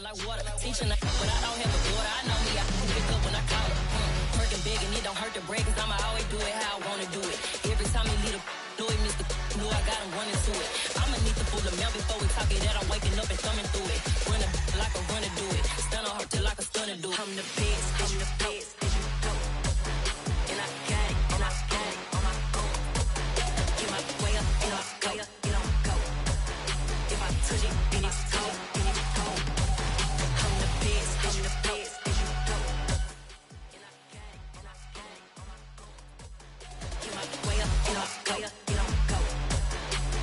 like water. Teaching but I don't have a daughter. I know me, I can pick up when I call her. Working big and it don't hurt to break, cause I'ma always do it how I wanna do it. Every time he lead a know he missed the know I got him running to it. I'ma need to pull the mail before we talk it that I'm waking up and thumbing through it. Run like a runner do it. Stun on her till like a stunner do it. I'm the best, I'm the best. And I got it, and I got it on my own. Get my way up, and I go, it don't go. If I touch it, then it's cold, then it's cold. I'm the best, I'm the best. And I got it, and I got it on my own. Get my way up, and I go, it don't go.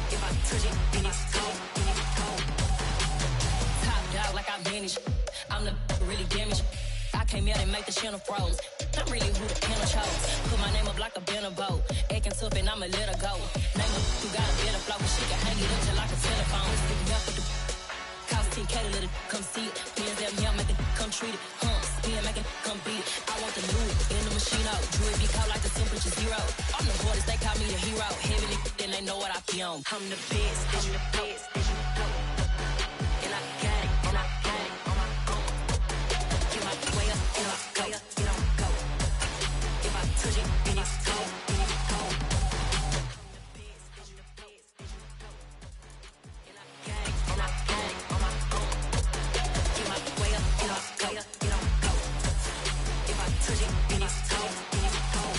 If I touch it, then it's cold, then it's cold. Top dog like I manage. I'm the really damaged. I came out and make the channel froze. I'm really who the panel chose. Put my name up like a banner boat. Acting tough and I'ma let her go. Name her who got a better flow. She can hang it up till like a telephone. Sticking up with the cost 10K to let it come see it. Hands down here, make it come treat it. Spin, make it come beat it. I want the loot in the machine out. Drew it be called like the temperature zero. I'm the hardest, they call me the hero. Heavy then they know what I be on. I'm the best, I'm the best. And I got it, and I got it on my own. Get my way up, and I go, it don't go. If I touch it, then it's cold, then it's cold. I'm the best, I'm the best. And I got it, and I got it on my own. Get my way up, and I go, it don't go. If I touch it, then it's cold, then it's cold.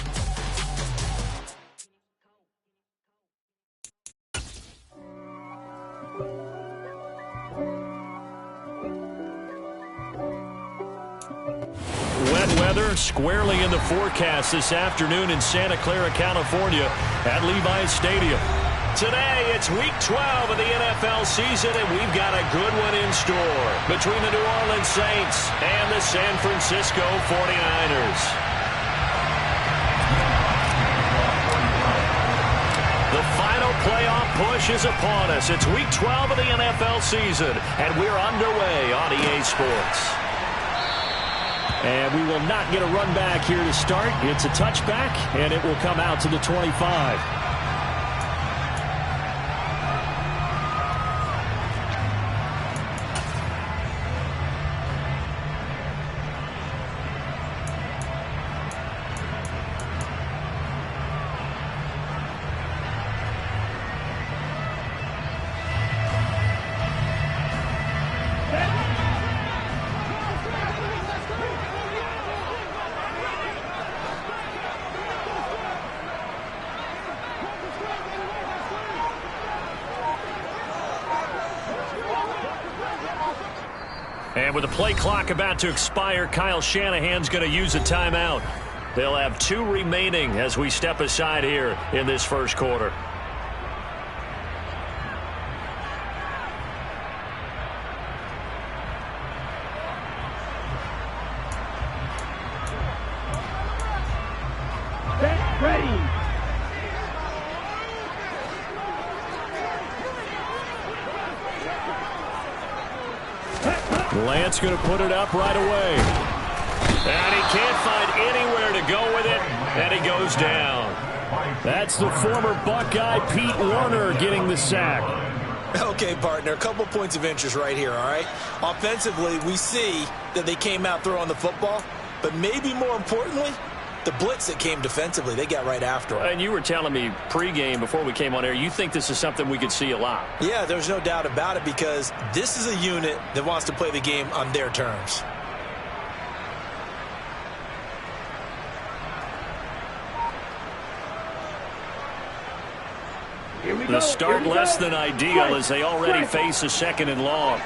Wet weather squarely in the forecast this afternoon in Santa Clara, California at Levi's Stadium. Today, it's week 12 of the NFL season, and we've got a good one in store between the New Orleans Saints and the San Francisco 49ers. The final playoff push is upon us. It's week 12 of the NFL season, and we're underway on EA Sports. And we will not get a run back here to start. It's a touchback, and it will come out to the 25. And with the play clock about to expire, Kyle Shanahan's going to use a timeout. They'll have 2 remaining as we step aside here in this first quarter. Ready. Lance going to put it up right away. And he can't find anywhere to go with it, and he goes down. That's the former Buckeye Pete Werner getting the sack. Okay, partner, a couple points of interest right here, all right? Offensively, we see that they came out throwing the football, but maybe more importantly, the blitz that came defensively, they got right after it. And you were telling me pregame before we came on air, you think this is something we could see a lot. Yeah, there's no doubt about it because this is a unit that wants to play the game on their terms. The start less than ideal as they already face a 2nd and long.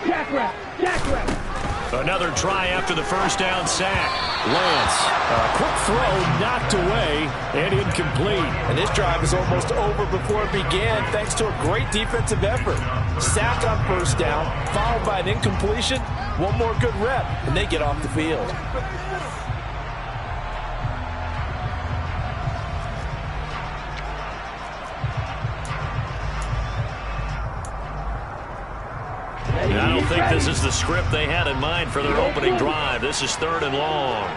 Jackrabbit. Another try after the first down sack. Lance, a quick throw knocked away and incomplete. And this drive is almost over before it began thanks to a great defensive effort. Sack on first down, followed by an incompletion. One more good rep, and they get off the field. I don't think this is the script they had in mind for their opening drive. This is 3rd and long.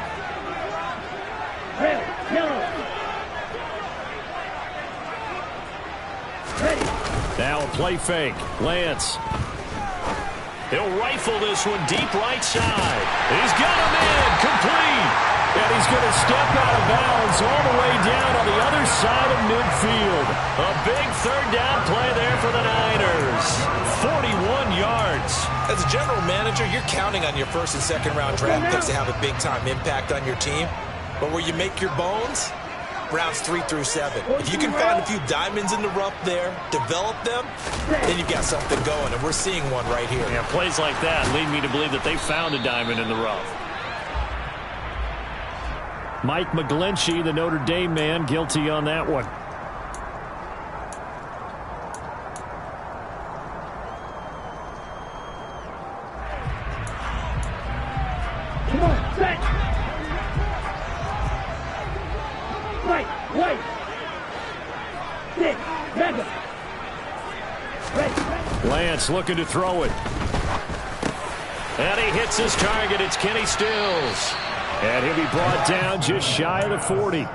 Now a play fake. Lance. He'll rifle this one deep right side. He's got him in, complete. And he's going to step out of bounds all the way down on the other side of midfield. A big third down play there for the Niners. 41 yards. As a general manager, you're counting on your first and second round draft picks to have a big-time impact on your team. But where you make your bones, rounds 3 through 7. If you can find a few diamonds in the rough there, develop them, then you've got something going, and we're seeing one right here. Yeah, plays like that lead me to believe that they found a diamond in the rough. Mike McGlinchey, the Notre Dame man, guilty on that one. Come on, set. Right, wait. Sit, mega. Ready. Lance looking to throw it. And he hits his target. It's Kenny Stills. And he'll be brought down just shy of the 40.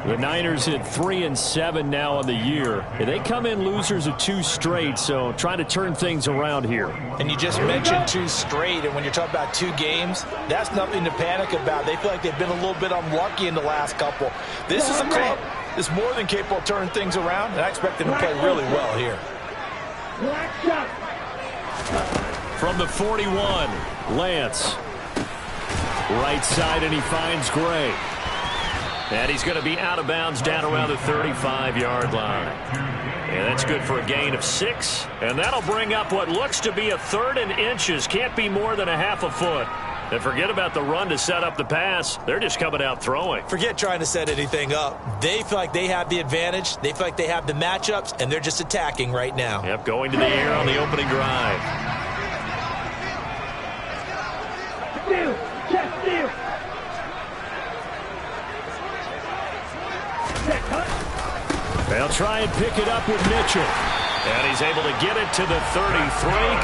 The Niners at 3-7 now on the year. And they come in losers of 2 straight, so trying to turn things around here. And you just mentioned 2 straight, and when you're talking about 2 games, that's nothing to panic about. They feel like they've been a little bit unlucky in the last couple. This is a club that's more than capable of turning things around, and I expect them to play really well here. From the 41, Lance. Right side, and he finds Gray. And he's going to be out of bounds down around the 35-yard line. And that's good for a gain of 6. And that'll bring up what looks to be a 3rd and inches. Can't be more than a half a foot. And forget about the run to set up the pass. They're just coming out throwing. Forget trying to set anything up. They feel like they have the advantage. They feel like they have the matchups, and they're just attacking right now. Yep, going to the air on the opening drive. Steal, check, steal. They'll try and pick it up with Mitchell. And he's able to get it to the 33.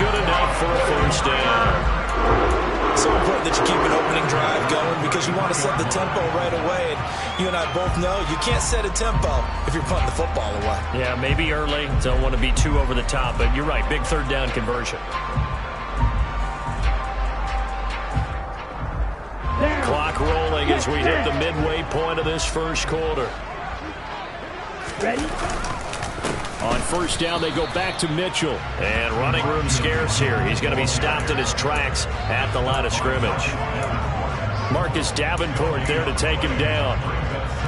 Good enough for a first down. It's so important that you keep an opening drive going because you want to set the tempo right away. And you and I both know you can't set a tempo if you're punting the football away. Yeah, maybe early. Don't want to be too over the top, but you're right. Big third down conversion. Clock rolling as we hit the midway point of this first quarter. Ready? On first down, they go back to Mitchell. And running room scarce here. He's going to be stopped in his tracks at the line of scrimmage. Marcus Davenport there to take him down.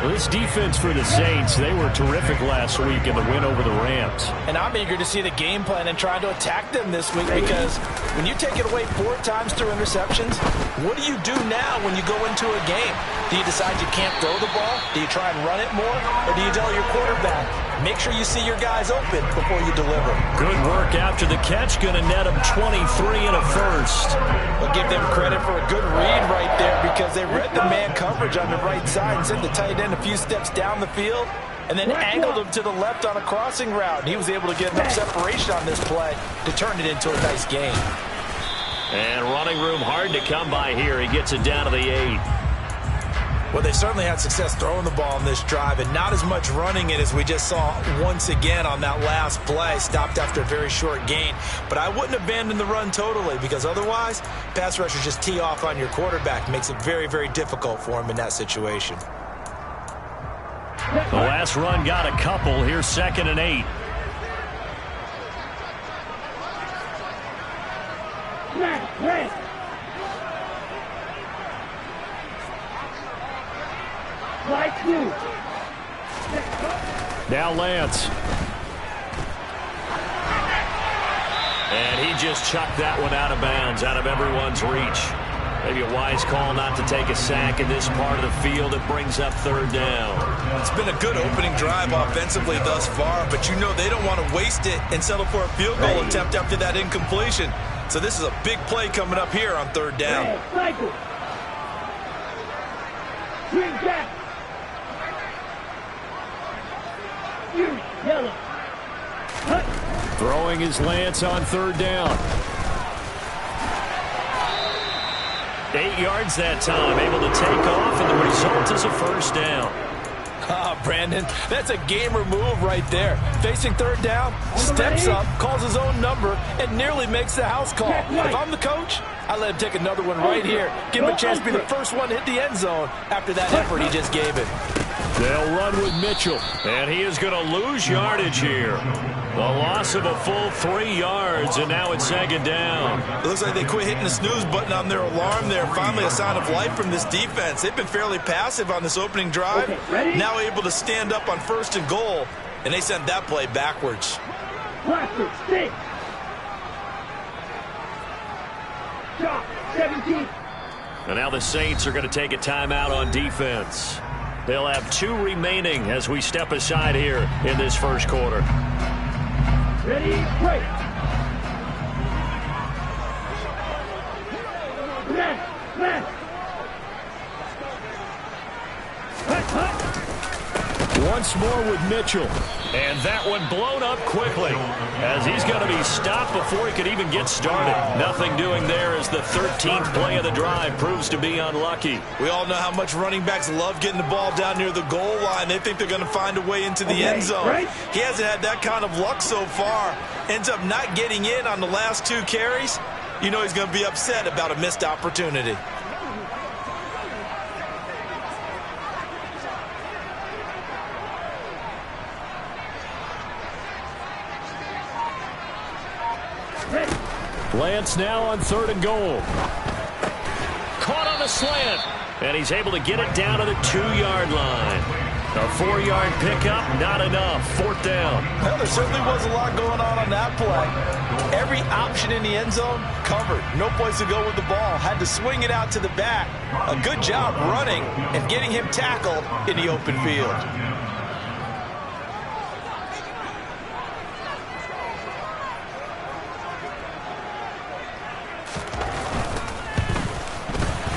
Well, this defense for the Saints, they were terrific last week in the win over the Rams. And I'm eager to see the game plan and try to attack them this week because when you take it away 4 times through interceptions, what do you do now when you go into a game? Do you decide you can't throw the ball? Do you try and run it more? Or do you tell your quarterback, make sure you see your guys open before you deliver? Good work after the catch. Going to net them 23 and a first. We'll give them credit for a good read right there because they read the man coverage on the right side and sent the tight end a few steps down the field and then angled him to the left on a crossing route. And he was able to get enough separation on this play to turn it into a nice game. And running room hard to come by here. He gets it down to the 8. Well, they certainly had success throwing the ball in this drive and not as much running it as we just saw once again on that last play. Stopped after a very short gain. But I wouldn't abandon the run totally because otherwise, pass rushers just tee off on your quarterback. Makes it very, very difficult for him in that situation. The last run got a couple. Here's 2nd and 8. Ready. Now Lance. And he just chucked that one out of bounds, out of everyone's reach. Maybe a wise call not to take a sack in this part of the field. It brings up 3rd down. It's been a good opening drive offensively thus far, but you know they don't want to waste it and settle for a field goal attempt after that incompletion. So this is a big play coming up here on 3rd down. Cycle. Green back. Yellow. Throwing his Lance on 3rd down. 8 yards that time, able to take off, and the result is a first down. Brandon. That's a gamer move right there. Facing third down, steps up, calls his own number, and nearly makes the house call. If I'm the coach, I let him take another one right here. Give him a chance to be the first one to hit the end zone after that effort he just gave it. They'll run with Mitchell, and he is going to lose yardage here. The loss of a full 3 yards, and now it's second down. It looks like they quit hitting the snooze button on their alarm there. Finally a sign of life from this defense. They've been fairly passive on this opening drive. Now able to stand up on 1st and goal, and they sent that play backwards. Plastic stick. Stop. 17. And now the Saints are going to take a timeout on defense. They'll have 2 remaining as we step aside here in this first quarter. Ready, break. Once more with Mitchell. And that one blown up quickly as he's going to be stopped before he could even get started. Nothing doing there as the 13th play of the drive proves to be unlucky. We all know how much running backs love getting the ball down near the goal line. They think they're going to find a way into the end zone. He hasn't had that kind of luck so far. Ends up not getting in on the last 2 carries. You know he's going to be upset about a missed opportunity. Lance now on 3rd and goal. Caught on the slant. And he's able to get it down to the 2-yard line. A 4-yard pickup, not enough. 4th down. Well, there certainly was a lot going on that play. Every option in the end zone covered. No place to go with the ball. Had to swing it out to the back. A good job running and getting him tackled in the open field.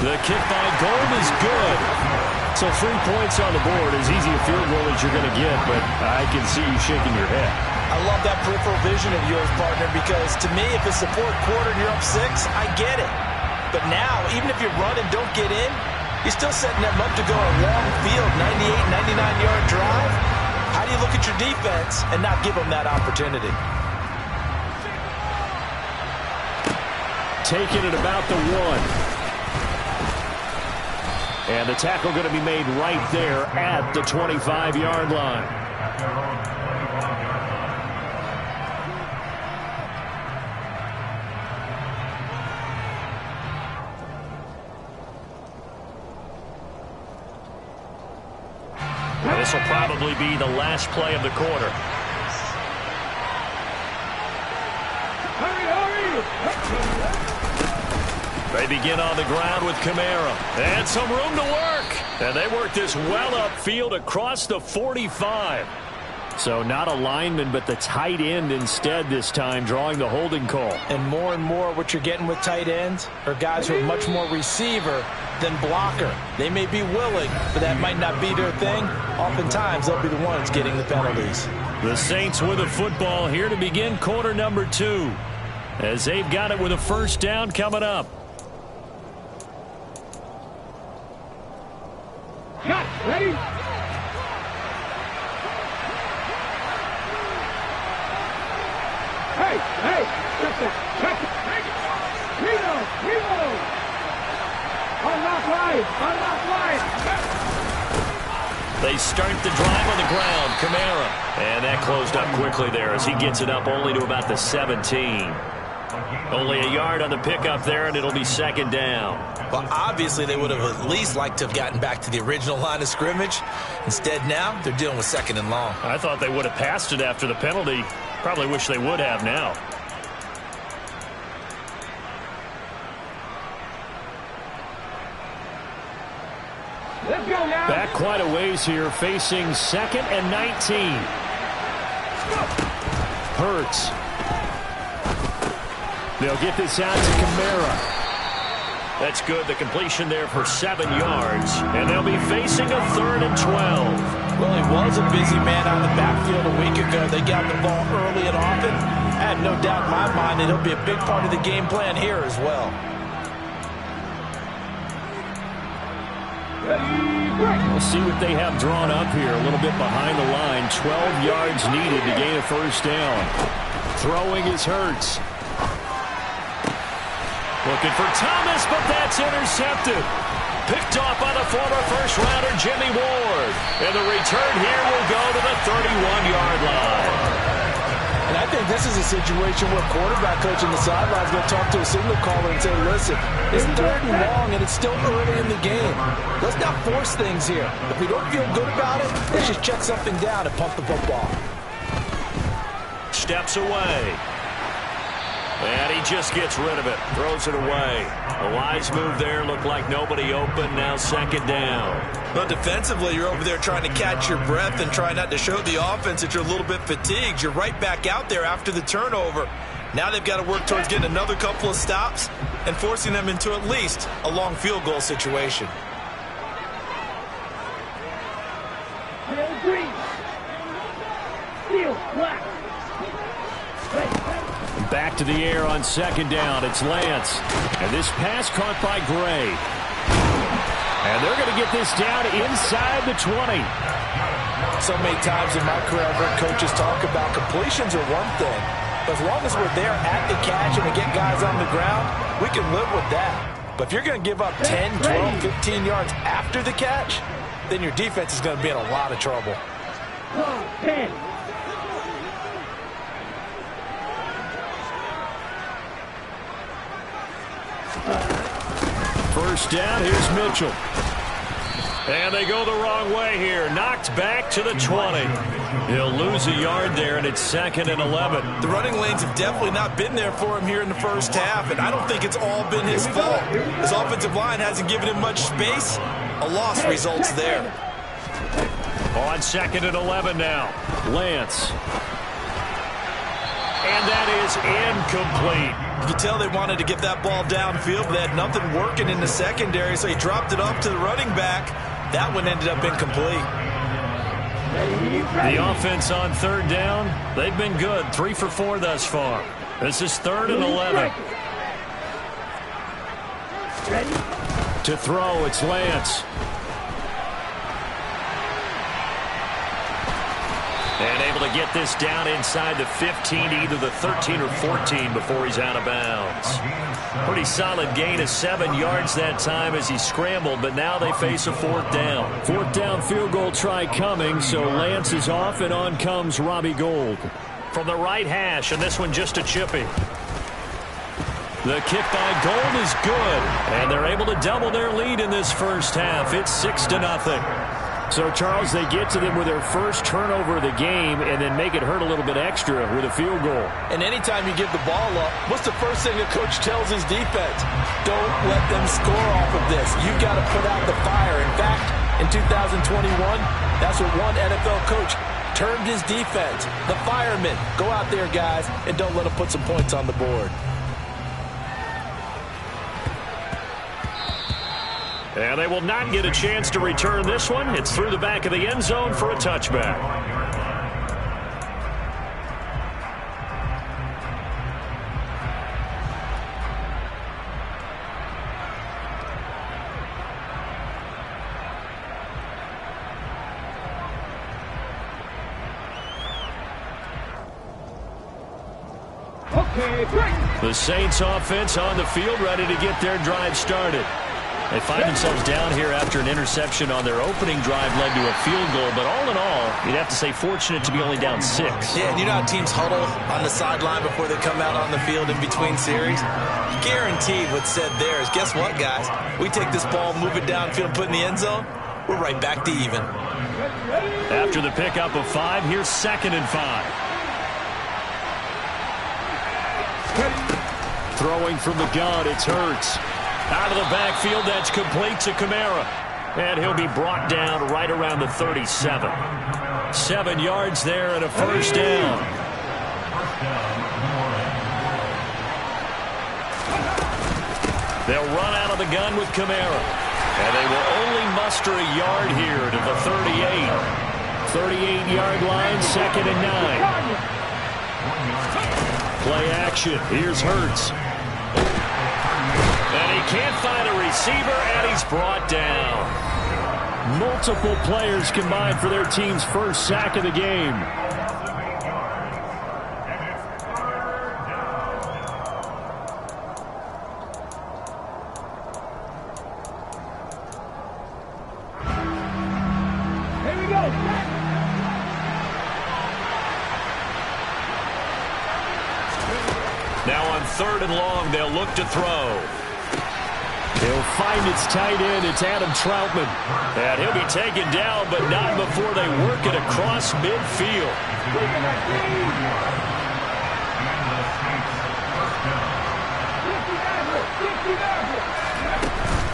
The kick by Gold is good. So 3 points on the board, as easy a field goal as you're going to get, but I can see you shaking your head. I love that peripheral vision of yours, partner, because to me, if it's the 4th quarter and you're up 6, I get it. But now, even if you run and don't get in, you're still setting them up to go a long field, 98, 99-yard drive. How do you look at your defense and not give them that opportunity? Taking it about the 1. And the tackle going to be made right there at the 25-yard line. And this will probably be the last play of the quarter. They begin on the ground with Kamara. And some room to work. And they work this well upfield across the 45. So not a lineman, but the tight end instead this time, drawing the holding call. And more what you're getting with tight ends are guys who are much more receiver than blocker. They may be willing, but that might not be their thing. Oftentimes, they'll be the ones getting the penalties. The Saints with a football here to begin quarter number 2. As they've got it with a 1st down coming up. Cut. Ready? Hey, check it. Reload. Unlock line. They start the drive on the ground. Kamara. And that closed up quickly there as he gets it up only to about the 17. Only a yard on the pickup there, and it'll be 2nd down. Well, obviously they would have at least liked to have gotten back to the original line of scrimmage. Instead now, they're dealing with 2nd and long. I thought they would have passed it after the penalty. Probably wish they would have now. Let's go now. Back quite a ways here, facing 2nd and 19. Hurts. They'll get this out to Kamara. That's good. The completion there for 7 yards. And they'll be facing a 3rd and 12. Well, he was a busy man on the backfield a week ago. They got the ball early and often. I have no doubt in my mind that it'll be a big part of the game plan here as well. Ready. We'll see what they have drawn up here. A little bit behind the line. 12 yards needed to gain a first down. Throwing is Hurts. Looking for Thomas, but that's intercepted. Picked off by the former first-rounder Jimmy Ward. And the return here will go to the 31-yard line. And I think this is a situation where quarterback coach in the sideline is going to talk to a signal caller and say, listen, it's 3rd and long and it's still early in the game. Let's not force things here. If we don't feel good about it, let's just check something down and pump the football. Steps away. And he just gets rid of it. Throws it away. A wise move there. Looked like nobody open. Now 2nd down. But defensively, you're over there trying to catch your breath and try not to show the offense that you're a little bit fatigued. You're right back out there after the turnover. Now they've got to work towards getting another couple of stops and forcing them into at least a long field goal situation. Green. Steel. Black. Back to the air on 2nd down. It's Lance. And this pass caught by Gray. And they're going to get this down inside the 20. So many times in my career I've heard coaches talk about completions are one thing. But as long as we're there at the catch and we get guys on the ground, we can live with that. But if you're going to give up 10, 12, 15 yards after the catch, then your defense is going to be in a lot of trouble. 10. First down, here's Mitchell. And they go the wrong way here. Knocked back to the 20. He'll lose a yard there, and it's 2nd and 11. The running lanes have definitely not been there for him here in the first half, and I don't think it's all been his fault. His offensive line hasn't given him much space. A loss results there. On 2nd and 11 now. Lance. And that is incomplete. You could tell they wanted to get that ball downfield, but they had nothing working in the secondary, so he dropped it up to the running back. That one ended up incomplete. The offense on 3rd down, they've been good. 3 for 4 thus far. This is 3rd and 11. To throw, it's Lance. And able to get this down inside the 15, either the 13 or 14 before he's out of bounds. Pretty solid gain of 7 yards that time as he scrambled, but now they face a 4th down. 4th down field goal try coming, so Lance is off, and on comes Robbie Gould. From the right hash, and this one just a chippy. The kick by Gould is good, and they're able to double their lead in this first half. It's 6-0. So, Charles, they get to them with their first turnover of the game and then make it hurt a little bit extra with a field goal. And anytime you give the ball up, what's the first thing a coach tells his defense? Don't let them score off of this. You've got to put out the fire. In fact, in 2021, that's what one NFL coach termed his defense. The firemen. Go out there, guys, and don't let them put some points on the board. And they will not get a chance to return this one. It's through the back of the end zone for a touchback. The Saints offense on the field, ready to get their drive started. They find themselves down here after an interception on their opening drive led to a field goal. But all in all, you'd have to say fortunate to be only down 6. Yeah, and you know how teams huddle on the sideline before they come out on the field in between series? Guaranteed what's said there is, guess what, guys? We take this ball, move it downfield, put it in the end zone, we're right back to even. After the pickup of 5, here's 2nd and 5. Throwing from the gun, it's Hurts. Out of the backfield, that's complete to Kamara. And he'll be brought down right around the 37. 7 yards there and a first down. They'll run out of the gun with Kamara. And they will only muster a yard here to the 38. 38-yard line, 2nd and 9. Play action. Here's Hurts. And he can't find a receiver, and he's brought down. Multiple players combined for their team's first sack of the game. Here we go. Now on 3rd and long, they'll look to throw. He'll find its tight end. It's Adam Troutman. And he'll be taken down, but not before they work it across midfield.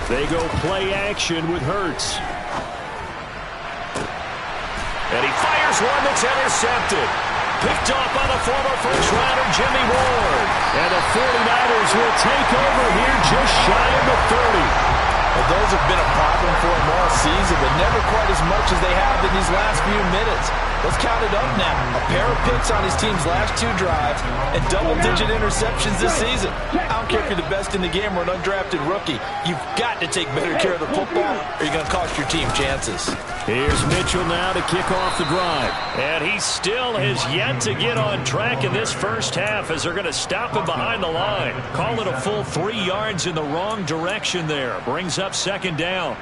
They go play action with Hurts. And he fires one that's intercepted. Picked off by the former first-rounder Jimmy Ward. And the 49ers will take over here just shy of the 30. Well, those have been a problem for them all season, but never quite as much as they have in these last few minutes. Let's count it up now. A pair of picks on his team's last 2 drives and double-digit interceptions this season. I don't care if you're the best in the game or an undrafted rookie. You've got to take better care of the football or you're going to cost your team chances. Here's Mitchell now to kick off the drive. And he still has yet to get on track in this first half as they're going to stop him behind the line. Call it a full 3 yards in the wrong direction there. Brings up 2nd down.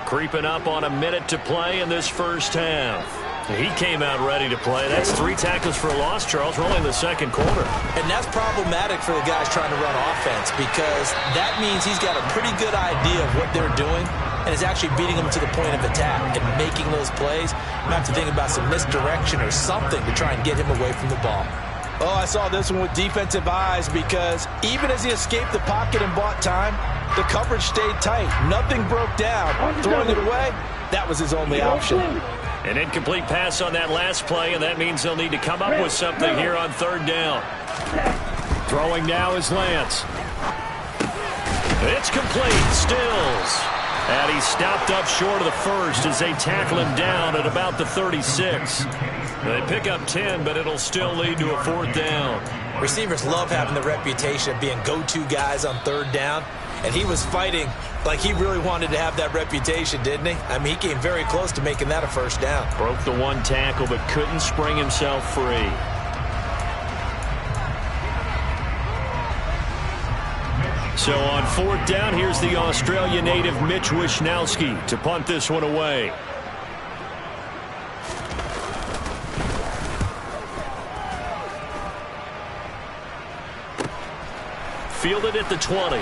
Creeping up on a minute to play in this first half. He came out ready to play. That's 3 tackles for a loss, Charles. We're only in the 2nd quarter. And that's problematic for the guys trying to run offense because that means he's got a pretty good idea of what they're doing and is actually beating them to the point of attack and making those plays. You have to think about some misdirection or something to try and get him away from the ball. Oh, I saw this one with defensive eyes because even as he escaped the pocket and bought time, the coverage stayed tight. Nothing broke down. Throwing it away, that was his only option. An incomplete pass on that last play, and that means they'll need to come up with something here on 3rd down. Throwing now is Lance. It's complete. Stills. And he stopped up short of the first as they tackle him down at about the 36. They pick up 10, but it'll still lead to a 4th down. Receivers love having the reputation of being go-to guys on 3rd down. And he was fighting like he really wanted to have that reputation, didn't he? I mean, he came very close to making that a 1st down. Broke the 1 tackle, but couldn't spring himself free. So on 4th down, here's the Australia native Mitch Wishnowsky to punt this one away. Fielded at the 20.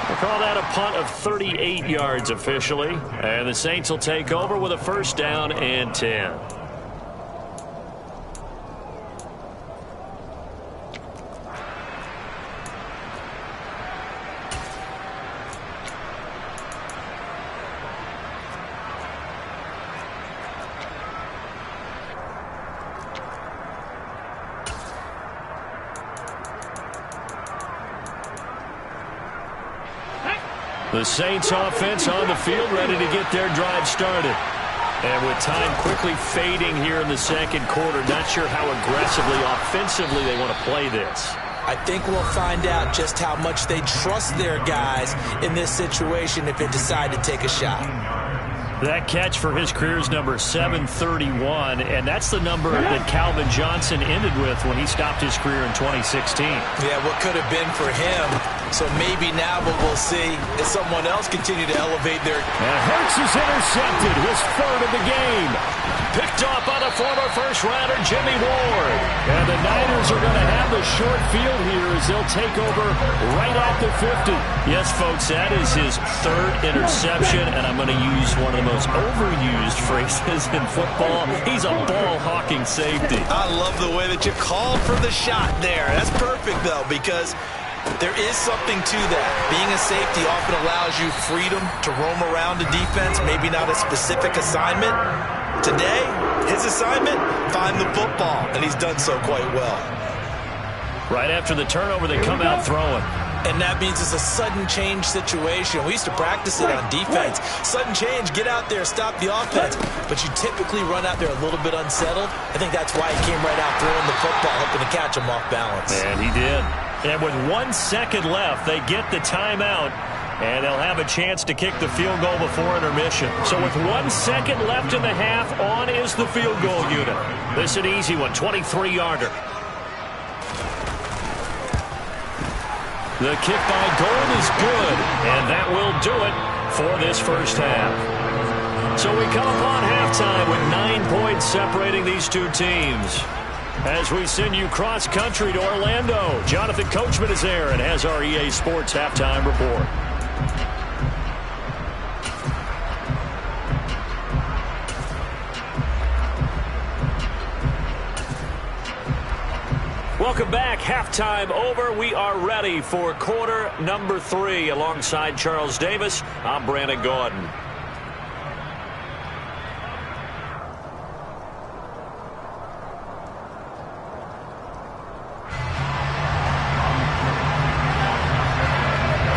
We'll call that a punt of 38 yards officially. And the Saints will take over with a 1st down and 10. The Saints offense on the field, ready to get their drive started. And with time quickly fading here in the 2nd quarter, not sure how aggressively, offensively they want to play this. I think we'll find out just how much they trust their guys in this situation if they decide to take a shot. That catch for his career's number 731, and that's the number that Calvin Johnson ended with when he stopped his career in 2016. Yeah, what could have been for him. So maybe now what we'll see is someone else continue to elevate their... And Hurts is intercepted, his 3rd of the game. Picked off by the former first-rounder Jimmy Ward. And the Niners are going to have the short field here as they'll take over right at the 50. Yes, folks, that is his 3rd interception, and I'm going to use one of the most overused phrases in football. He's a ball-hawking safety. I love the way that you called for the shot there. That's perfect, though, because there is something to that. Being a safety often allows you freedom to roam around the defense, maybe not a specific assignment. Today, his assignment, find the football, and he's done so quite well. Right after the turnover, they come out throwing. And that means it's a sudden change situation. We used to practice it on defense. Sudden change, get out there, stop the offense. But you typically run out there a little bit unsettled. I think that's why he came right out throwing the football, hoping to catch him off balance. And he did. And with 1 second left, they get the timeout. And they'll have a chance to kick the field goal before intermission. So with 1 second left in the half, on is the field goal unit. This is an easy one, 23-yarder. The kick by Gold is good, and that will do it for this first half. So we come upon halftime with 9 points separating these two teams. As we send you cross-country to Orlando, Jonathan Coachman is there and has our EA Sports halftime report. Welcome back. Halftime over. We are ready for quarter number 3. Alongside Charles Davis, I'm Brandon Gaudin.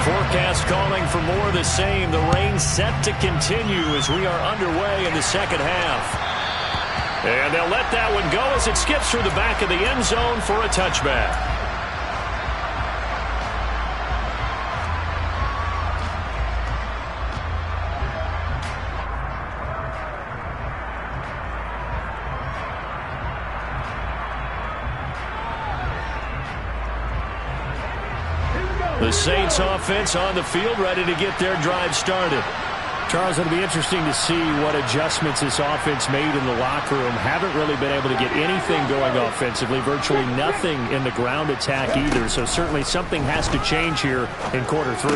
Forecast calling for more of the same. The rain set to continue as we are underway in the second half. And they'll let that one go as it skips through the back of the end zone for a touchback. The Saints offense on the field, ready to get their drive started. Charles, it'll be interesting to see what adjustments this offense made in the locker room. Haven't really been able to get anything going offensively, virtually nothing in the ground attack either. So certainly something has to change here in quarter 3.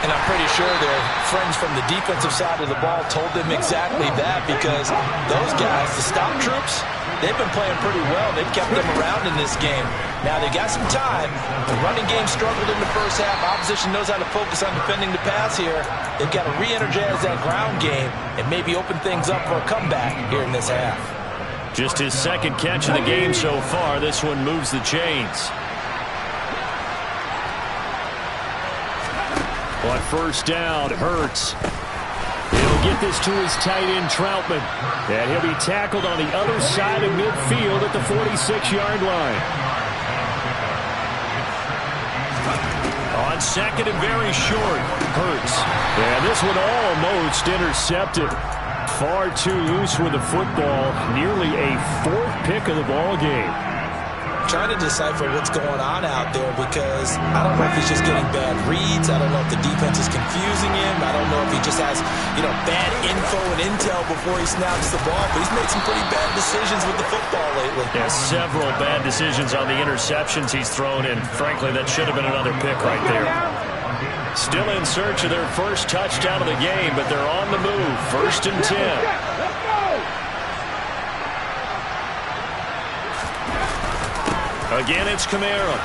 And I'm pretty sure their friends from the defensive side of the ball told them exactly that, because those guys, the stop troops, they've been playing pretty well. They've kept them around in this game. Now, they got some time. The running game struggled in the first half. Opposition knows how to focus on defending the pass here. They've got to re-energize that ground game and maybe open things up for a comeback here in this half. Just his second catch of the game so far. This one moves the chains. On first down, Hurts. He'll get this to his tight end, Troutman. And he'll be tackled on the other side of midfield at the 46-yard line. On second and very short, Hurts. And this one almost intercepted. Far too loose with the football. Nearly a 4th pick of the ball game. Trying to decipher what's going on out there, because I don't know if he's just getting bad reads. I don't know if the defense is confusing him. I don't know if he just has, bad info and intel before he snaps the ball. But he's made some pretty bad decisions with the football lately. Yeah, several bad decisions on the interceptions he's thrown, and frankly, that should have been another pick right there. Still in search of their first touchdown of the game, but they're on the move. 1st and 10. Again, it's Kamara.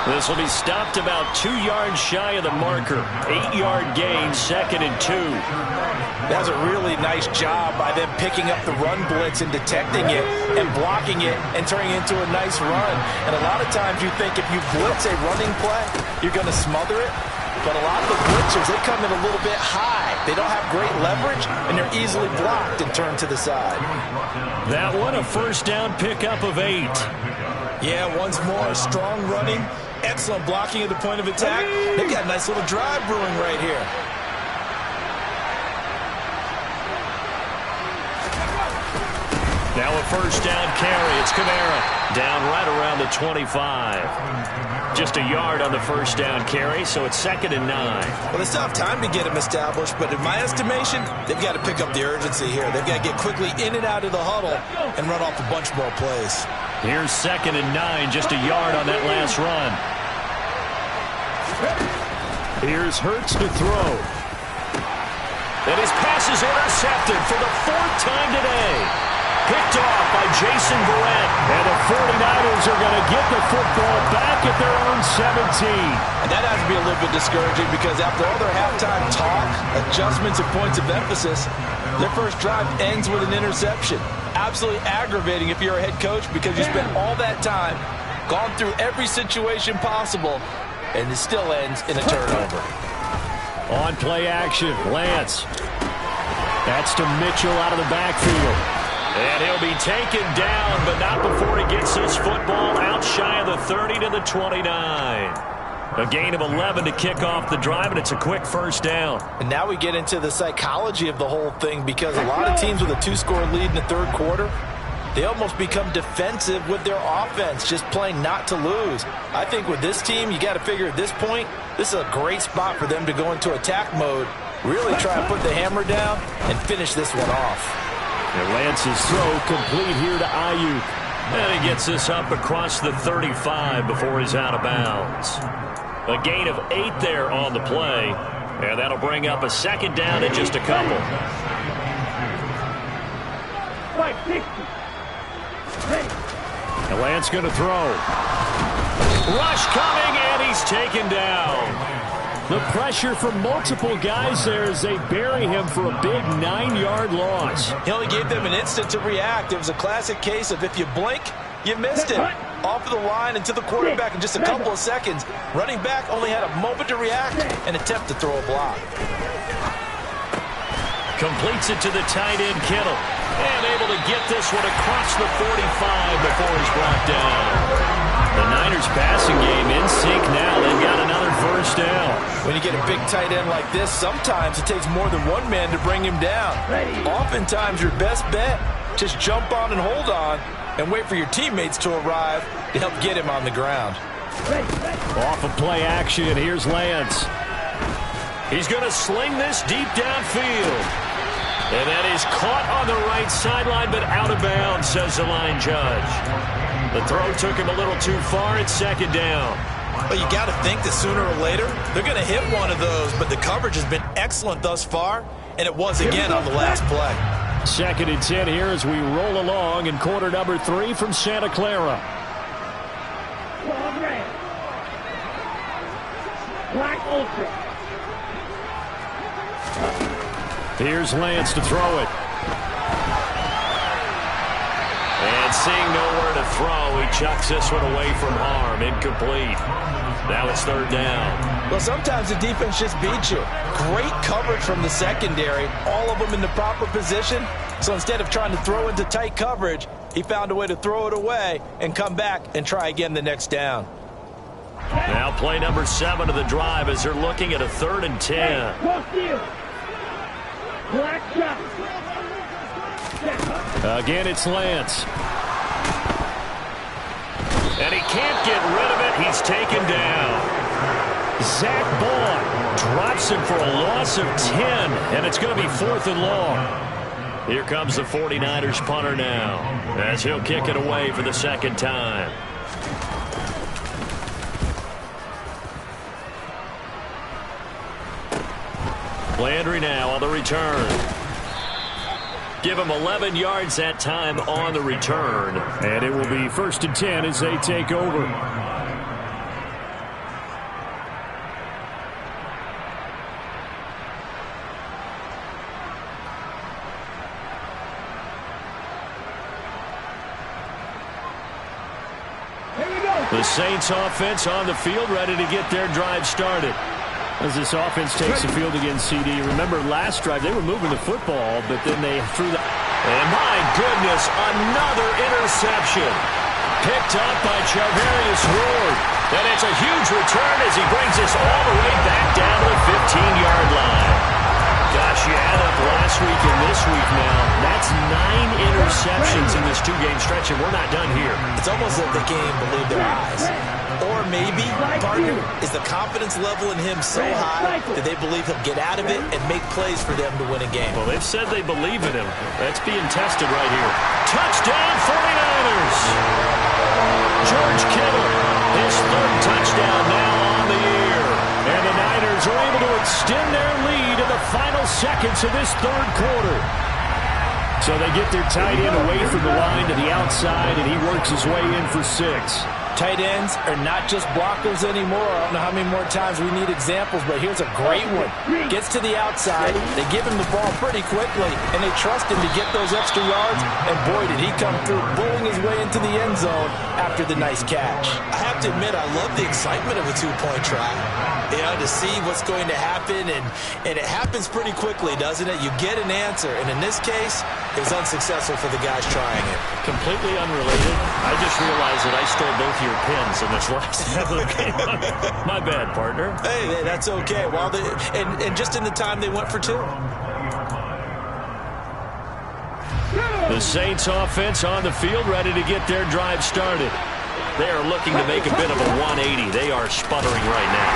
This will be stopped about 2 yards shy of the marker. 8-yard gain, 2nd and 2. That was a really nice job by them picking up the run blitz and detecting it and blocking it and turning it into a nice run. And a lot of times you think if you blitz a running play, you're going to smother it. But a lot of the blitzers, they come in a little bit high. They don't have great leverage, and they're easily blocked and turned to the side. That one, a first down pickup of 8. Yeah, once more, strong running, excellent blocking at the point of attack. They've got a nice little drive brewing right here. Now a first down carry. It's Kamara. Down right around the 25. Just a yard on the first down carry, so it's 2nd and 9. Well, they still have time to get him established, but in my estimation, they've got to pick up the urgency here. They've got to get quickly in and out of the huddle and run off a bunch more plays. Here's 2nd and 9, just a yard on that last run. Here's Hurts to throw. And his pass is intercepted for the 4th time today. Picked off by Jason Verrett. And the 49ers are going to get the football back at their own 17. And that has to be a little bit discouraging, because after all their halftime talk, adjustments, and points of emphasis, their first drive ends with an interception. Absolutely aggravating if you're a head coach, because you spent all that time, gone through every situation possible, and it still ends in a turnover. On play action, Lance. That's to Mitchell out of the backfield. And he'll be taken down, but not before he gets his football out shy of the 30 to the 29. A gain of 11 to kick off the drive, and it's a quick first down. And now we get into the psychology of the whole thing, because a lot of teams with a 2-score lead in the third quarter, they almost become defensive with their offense, just playing not to lose. I think with this team, you got to figure at this point, this is a great spot for them to go into attack mode, really try and put the hammer down and finish this one off. And Lance's throw complete here to Ayuk. And he gets this up across the 35 before he's out of bounds. A gain of 8 there on the play. And that'll bring up a second down in just a couple. 560. And Lance going to throw. Rush coming, and he's taken down. The pressure from multiple guys there as they bury him for a big 9-yard loss. He only gave them an instant to react. It was a classic case of if you blink, you missed it. Off of the line and to the quarterback in just a couple of seconds. Running back only had a moment to react and attempt to throw a block. Completes it to the tight end, Kittle. And able to get this one across the 45 before he's brought down. The Niners passing game in sync now. They've got another first down. When you get a big tight end like this, sometimes it takes more than one man to bring him down. Oftentimes your best bet, just jump on and hold on and wait for your teammates to arrive to help get him on the ground. Off of play action, here's Lance. He's going to sling this deep downfield. And that is caught on the right sideline, but out of bounds, says the line judge. The throw took him a little too far. It's second down. Well, you got to think that sooner or later they're going to hit one of those, but the coverage has been excellent thus far, and it was again on the last play. Second and 10 here as we roll along in quarter number 3 from Santa Clara. Black Ultra. Here's Lance to throw it. And seeing nowhere to throw, he chucks this one away from harm. Incomplete. Now it's third down. Well, sometimes the defense just beats you. Great coverage from the secondary, all of them in the proper position. So instead of trying to throw into tight coverage, he found a way to throw it away and come back and try again the next down. Now play number 7 of the drive as they're looking at a 3rd and 10. Again, it's Lance. And he can't get rid of it. He's taken down. Zach Ball drops him for a loss of 10, and it's going to be 4th and long. Here comes the 49ers punter now, as he'll kick it away for the second time. Landry now on the return. Give him 11 yards that time on the return. And it will be 1st and 10 as they take over. The Saints offense on the field, ready to get their drive started. As this offense takes the field against CD. Remember last drive, they were moving the football, but then they threw the... And my goodness, another interception. Picked up by Charvarius Ward. And it's a huge return as he brings us all the way back down to the 15-yard line. Gosh, you add up last week and this week now. That's 9 interceptions in this 2-game stretch, and we're not done here. It's almost like they can't even believe their eyes. Or maybe, partner, is the confidence level in him so high that they believe he'll get out of it and make plays for them to win a game. Well, they've said they believe in him. That's being tested right here. Touchdown, 49ers! George Kittle, his 3rd touchdown now on the year. And the Niners are able to extend their lead in the final seconds of this 3rd quarter. So they get their tight end away from the line to the outside, and he works his way in for 6. Tight ends are not just blockers anymore. I don't know how many more times we need examples, but here's a great one. Gets to the outside, they give him the ball pretty quickly, and they trust him to get those extra yards, and boy, did he come through, bulling his way into the end zone after the nice catch. I have to admit, I love the excitement of a 2-point try. You know, to see what's going to happen, and it happens pretty quickly, doesn't it? You get an answer, and in this case, it was unsuccessful for the guys trying it. Completely unrelated. I just realized that I stole both your your pins in this last half of the game. My bad, partner. Hey, that's okay. Well, and just in the time they went for two. The Saints offense on the field, ready to get their drive started. They are looking to make a bit of a 180. They are sputtering right now.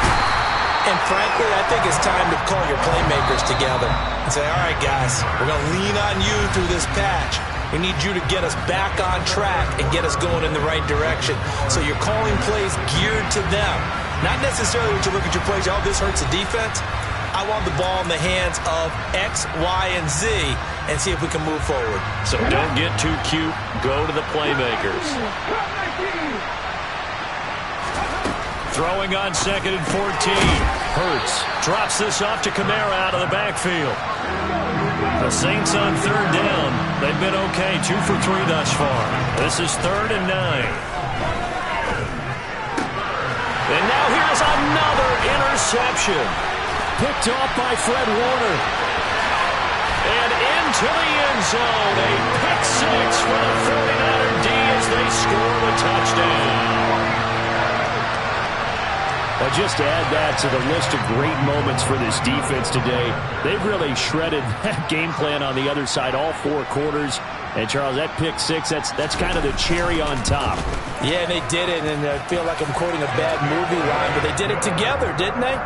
And frankly, I think it's time to call your playmakers together and say, all right, guys, we're going to lean on you through this patch. We need you to get us back on track and get us going in the right direction. So you're calling plays geared to them. Not necessarily when you look at your plays, oh, this hurts the defense. I want the ball in the hands of X, Y, and Z and see if we can move forward. So don't get too cute. Go to the playmakers. Throwing on 2nd and 14. Hurts drops this off to Kamara out of the backfield. The Saints on 3rd down. They've been okay, 2 for 3 thus far. This is 3rd and 9. And now here's another interception. Picked off by Fred Warner. And into the end zone. A pick 6 for the 49er D as they score the touchdown. Well, just add that to the list of great moments for this defense today. They've really shredded that game plan on the other side all 4 quarters. And, Charles, that pick 6, that's kind of the cherry on top. Yeah, they did it, and I feel like I'm quoting a bad movie line, but they did it together, didn't they?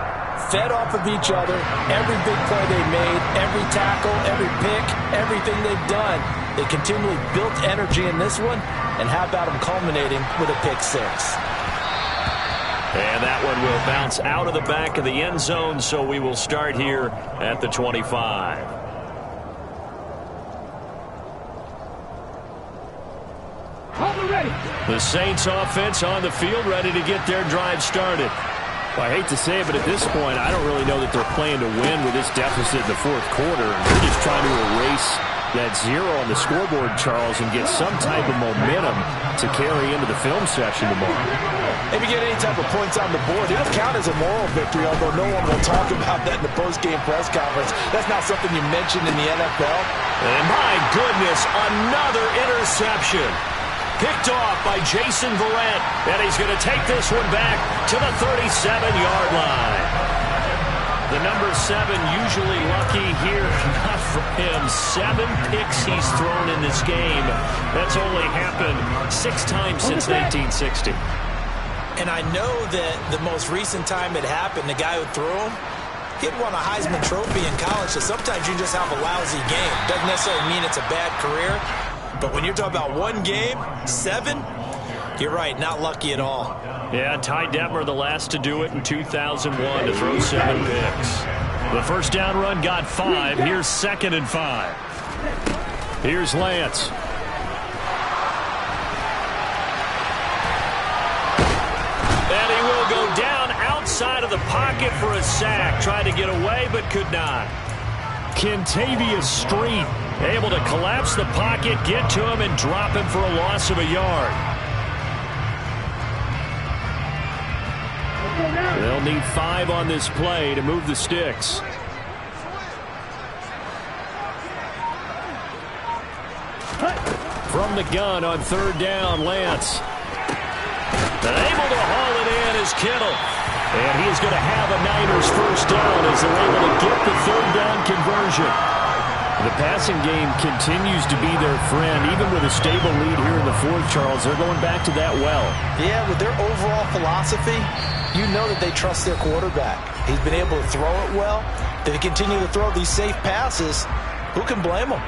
Fed off of each other, every big play they made, every tackle, every pick, everything they've done. They continually built energy in this one, and how about them culminating with a pick 6? And that one will bounce out of the back of the end zone, so we will start here at the 25. The Saints offense on the field, ready to get their drive started. Well, I hate to say it, but at this point, I don't really know that they're playing to win with this deficit in the 4th quarter. They're just trying to erase that 0 on the scoreboard, Charles, and get some type of momentum to carry into the film session tomorrow. If you get any type of points on the board, it'll count as a moral victory, although no one will talk about that in the post-game press conference. That's not something you mentioned in the NFL. And my goodness, another interception. Picked off by Jason Verrett, and he's going to take this one back to the 37-yard line. The number 7 usually lucky here, not for him. 7 picks he's thrown in this game. That's only happened 6 times since 1960. And I know that the most recent time it happened, the guy who threw him, he'd won a Heisman Trophy in college, so sometimes you just have a lousy game. Doesn't necessarily mean it's a bad career. But when you're talking about one game, 7, you're right, not lucky at all. Yeah, Ty Detmer, the last to do it in 2001 to throw 7 picks. The first down run got 5. Here's 2nd and 5. Here's Lance. And he will go down outside of the pocket for a sack. Tried to get away, but could not. Kentavious Street able to collapse the pocket, get to him, and drop him for a loss of a yard. They'll need 5 on this play to move the sticks. From the gun on 3rd down, Lance. And able to haul it in is Kittle. And he is going to have a Niners first down as they're able to get the 3rd down conversion. The passing game continues to be their friend. Even with a stable lead here in the 4th, Charles, they're going back to that well. Yeah, with their overall philosophy, you know that they trust their quarterback. He's been able to throw it well. They continue to throw these safe passes. Who can blame them?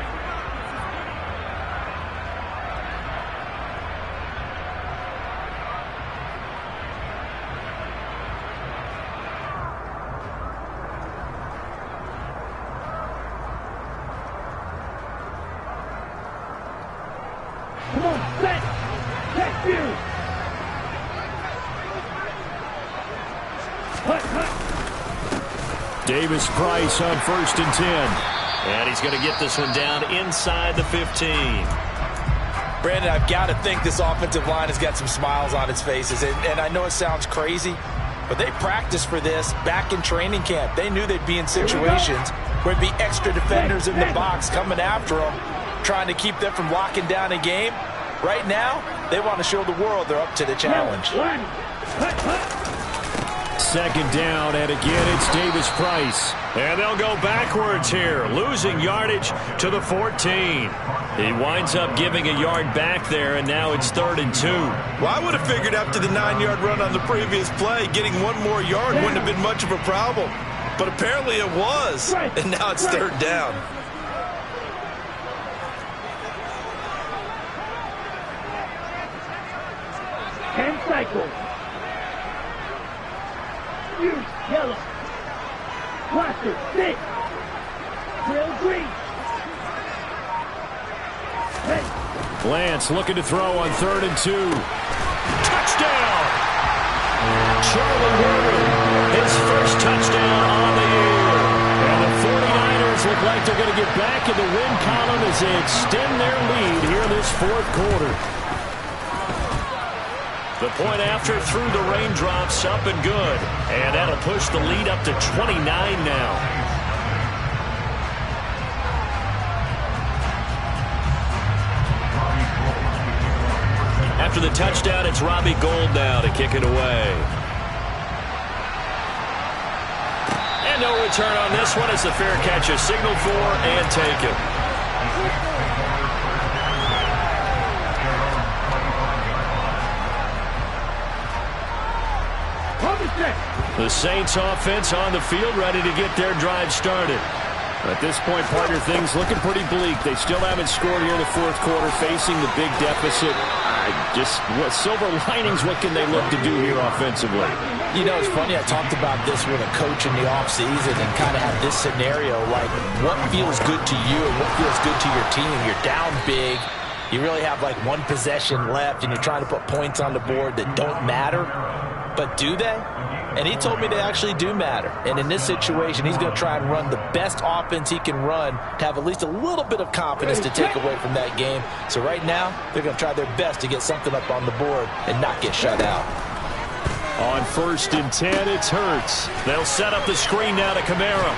Come on, set! Set you! Davis Price on 1st and 10. And he's going to get this one down inside the 15. Brandon, I've got to think this offensive line has got some smiles on its faces. And I know it sounds crazy, but they practiced for this back in training camp. They knew they'd be in situations where it'd be extra defenders in the box coming after them, trying to keep them from locking down a game. Right now, they want to show the world they're up to the challenge. Second down, and again it's Davis Price. And they'll go backwards here, losing yardage to the 14. He winds up giving a yard back there, and now it's 3rd and 2. Well, I would have figured after the 9-yard run on the previous play, getting one more yard wouldn't have been much of a problem. But apparently it was, and now it's 3rd down. Cycle. Use yellow. Roster 6. Drill green. Hey. Lance looking to throw on 3rd and 2. Touchdown! Charlie Warren, his first touchdown on the year. And the 49ers look like they're going to get back in the win column as they extend their lead here in this 4th quarter. The point after through the raindrops, up and good. And that'll push the lead up to 29 now. After the touchdown, it's Robbie Gould now to kick it away. And no return on this one as the fair catch is signaled for and taken. The Saints offense on the field, ready to get their drive started. At this point, partner, things looking pretty bleak. They still haven't scored here in the 4th quarter, facing the big deficit. What silver linings, what can they look to do here offensively? You know, it's funny, I talked about this with a coach in the offseason and kind of had this scenario, like what feels good to you and what feels good to your team. You're down big. You really have like one possession left, and you're trying to put points on the board that don't matter. But do they? And he told me they actually do matter. And in this situation, he's going to try and run the best offense he can run to have at least a little bit of confidence to take away from that game. So right now, they're going to try their best to get something up on the board and not get shut out. On 1st and 10, it's Hurts. They'll set up the screen now to Kamara.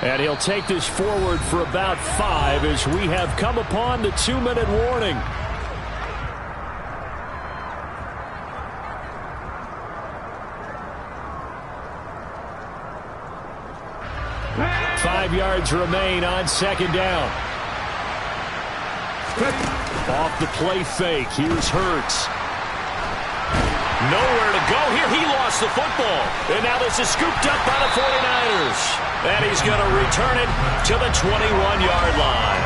And he'll take this forward for about 5 as we have come upon the 2-minute warning. Five yards remain on 2nd down. Off the play fake. Here's Hurts. Nowhere to go here. He lost the football. And now this is scooped up by the 49ers. And he's going to return it to the 21-yard line.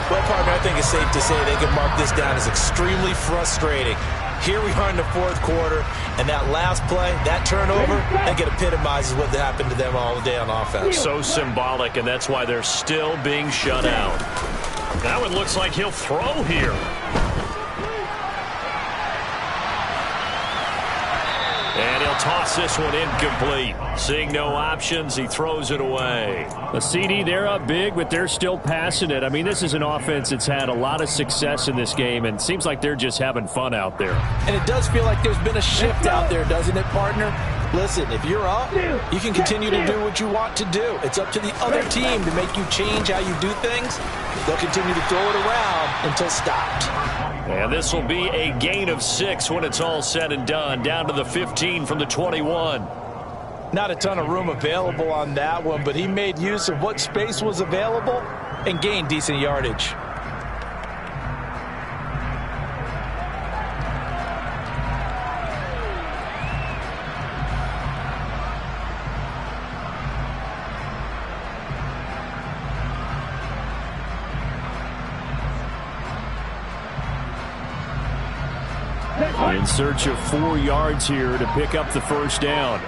Well, partner, I think it's safe to say they can mark this down as extremely frustrating. Here we are in the 4th quarter, and that last play, that turnover, I think it epitomizes what happened to them all day on offense. So symbolic, and that's why they're still being shut out. That one looks like he'll throw here. And he'll toss this one incomplete. Seeing no options, he throws it away. A CD, they're up big, but they're still passing it. I mean, this is an offense that's had a lot of success in this game, and it seems like they're just having fun out there. And it does feel like there's been a shift out there, doesn't it, partner? Listen, if you're up, you can continue to do what you want to do. It's up to the other team to make you change how you do things. They'll continue to throw it around until stopped. And this will be a gain of 6 when it's all said and done, down to the 15 from the 21. Not a ton of room available on that one, but he made use of what space was available and gained decent yardage. In search of 4 yards here to pick up the 1st down.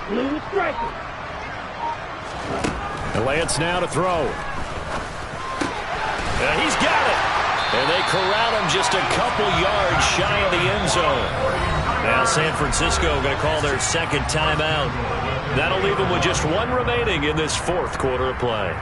Blue striker. And Lance now to throw. And he's got it. And they corral him just a couple yards shy of the end zone. Now San Francisco going to call their 2nd timeout. That'll leave them with just 1 remaining in this 4th quarter of play.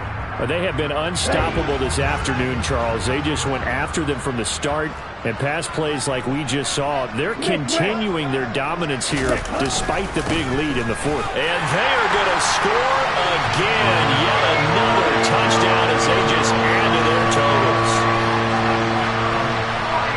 They have been unstoppable this afternoon, Charles. They just went after them from the start, and pass plays like we just saw. They're continuing their dominance here despite the big lead in the fourth. And they are going to score again. Yet another touchdown as they just add to their totals.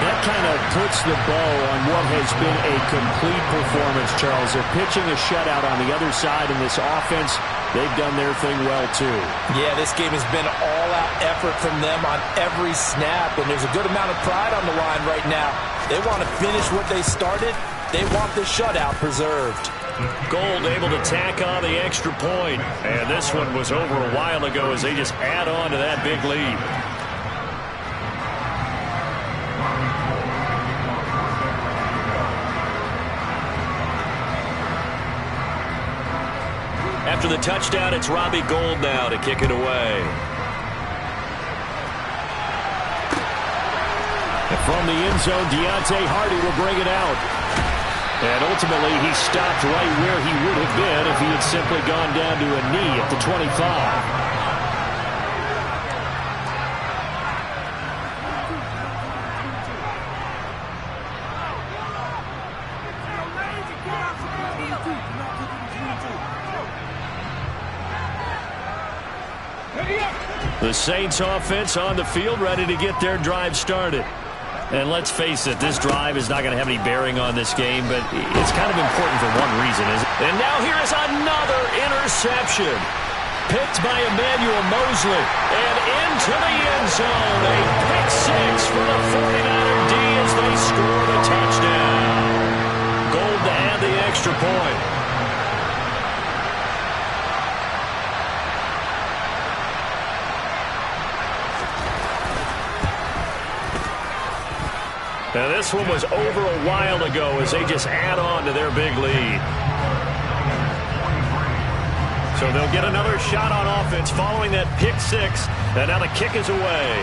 That kind of puts the bow on what has been a complete performance, Charles. They're pitching a shutout on the other side in this offense. They've done their thing well, too. Yeah, this game has been all-out effort from them on every snap, and there's a good amount of pride on the line right now. They want to finish what they started. They want the shutout preserved. Gold able to tack on the extra point. And this one was over a while ago as they just add on to that big lead. After the touchdown, it's Robbie Gould now to kick it away. And from the end zone, Deontay Hardy will bring it out. And ultimately, he stopped right where he would have been if he had simply gone down to a knee at the 25. The Saints offense on the field, ready to get their drive started. And let's face it, this drive is not going to have any bearing on this game, but it's kind of important for one reason. And now here is another interception. Picked by Emmanuel Mosley. And into the end zone. A pick six for the 49er D as they score the touchdown. Gold to add the extra point. Now this one was over a while ago as they just add on to their big lead. So they'll get another shot on offense following that pick six. And now the kick is away.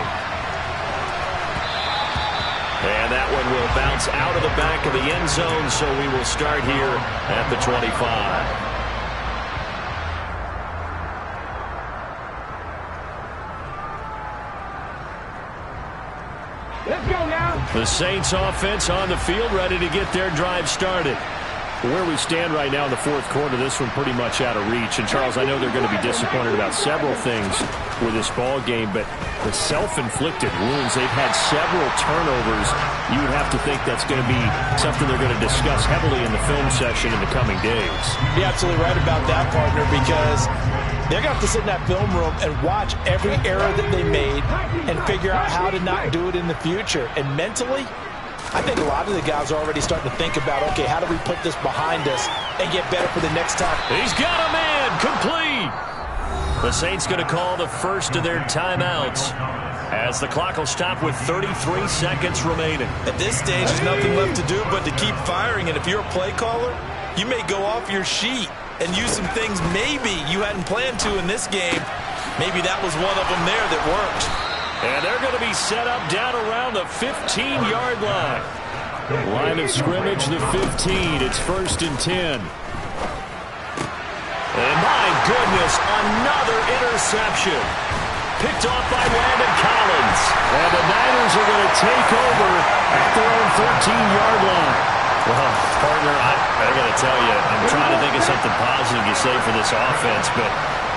And that one will bounce out of the back of the end zone, so we will start here at the 25. Let's go now. The Saints offense on the field, ready to get their drive started. Where we stand right now in the fourth quarter, this one pretty much out of reach. And, Charles, I know they're going to be disappointed about several things with this ball game, but the self-inflicted wounds, they've had several turnovers. You would have to think that's going to be something they're going to discuss heavily in the film session in the coming days. You're absolutely right about that, partner, because they're going to have to sit in that film room and watch every error that they made and figure out how to not do it in the future. And mentally, I think a lot of the guys are already starting to think about, okay, how do we put this behind us and get better for the next time? He's got a man, complete. The Saints going to call the first of their timeouts as the clock will stop with 33 seconds remaining. At this stage, there's nothing left to do but to keep firing. And if you're a play caller, you may go off your sheet and use some things maybe you hadn't planned to in this game. Maybe that was one of them there that worked. And they're going to be set up down around the 15-yard line. Line of scrimmage, the 15. It's 1st and 10. And my goodness, another interception. Picked off by Landon Collins. And the Niners are going to take over at their own 13-yard line. Well, partner, I got to tell you, I'm trying to think of something positive you say for this offense, but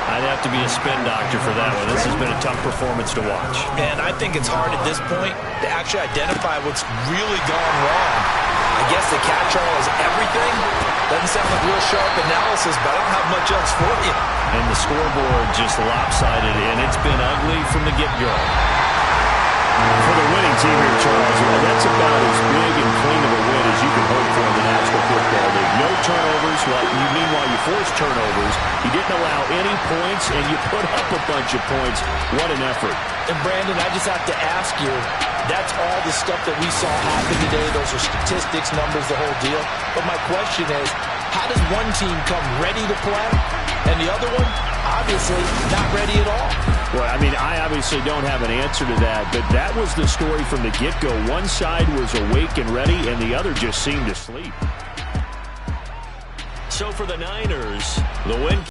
I'd have to be a spin doctor for that one. This has been a tough performance to watch. And I think it's hard at this point to actually identify what's really gone wrong. I guess the catch-all is everything. Doesn't sound like real sharp analysis, but I don't have much else for you. And the scoreboard just lopsided, and it's been ugly from the get-go. For the winning team here, Charles, well, that's about as big and clean of a win as you can hope for in the National Football League. No turnovers. Meanwhile, you forced turnovers. You didn't allow any points, and you put up a bunch of points. What an effort. And, Brandon, I just have to ask you, that's all the stuff that we saw happen today. Those are statistics, numbers, the whole deal. But my question is, how does one team come ready to play, and the other one, obviously, not ready at all? Well, I mean, I obviously don't have an answer to that, but that was the story from the get-go. One side was awake and ready, and the other just seemed to sleep. So for the Niners, the win